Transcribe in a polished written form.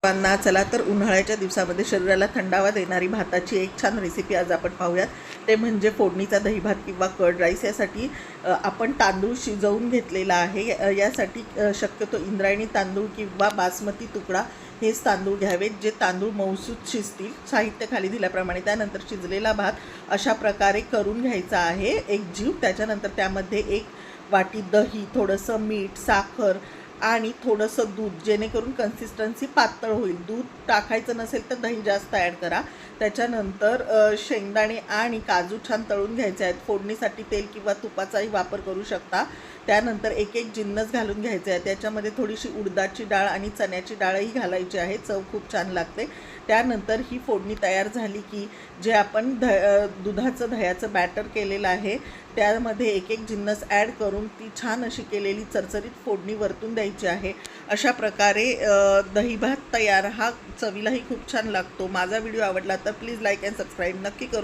सर्वांना चला तर उन्हाळ्याच्या दिवसामध्ये शरीराला थंडावा देणारी भाताची एक छान रेसिपी आज आपण पाहूयात. ते म्हणजे फोडणीचा दही भात किंवा कर्ड राईस. यासाठी आपण तांदूळ शिजवून घेतलेला आहे. यासाठी शक्यतो इंद्रायणी तांदूळ किंवा बासमती तुकडा हेच तांदूळ घ्यावेत, जे तांदूळ मऊसूत शिजतील. साहित्य खाली दिल्याप्रमाणे त्यानंतर शिजलेला भात अशा प्रकारे करून घ्यायचा आहे एक जीव. त्याच्यानंतर त्यामध्ये 1 वाटी दही, थोडंसं मीठ, साखर आणि थोडंसं दूध, जेणेकरून कन्सिस्टन्सी पातळ होईल. दूध टाकायचं नसेल तर दही जास्त ॲड करा. त्याच्यानंतर शेंगदाणे आणि काजू छान तळून घ्यायचे आहेत. फोडणीसाठी तेल किंवा तुपाचाही वापर करू शकता. त्यानंतर एक जिन्नस घालून घ्यायचे आहे. त्याच्यामध्ये थोडीशी उडदाची डाळ आणि चण्याची डाळही घालायची आहे. चव खूप छान लागते. त्यानंतर ही फोडणी तयार झाली की जे आपण दुधाचं दह्याचं बॅटर केलेलं आहे त्यामध्ये एक जिन्नस ॲड करून ती छान अशी केलेली चरचरीत फोडणी वरतून द्यायची आहे. अशा प्रकारे दही भात तयार. हा चवीलाही खूप छान लागतो. माझा व्हिडिओ आवडला तर प्लीज लाईक अँड सबस्क्राईब नक्की करू.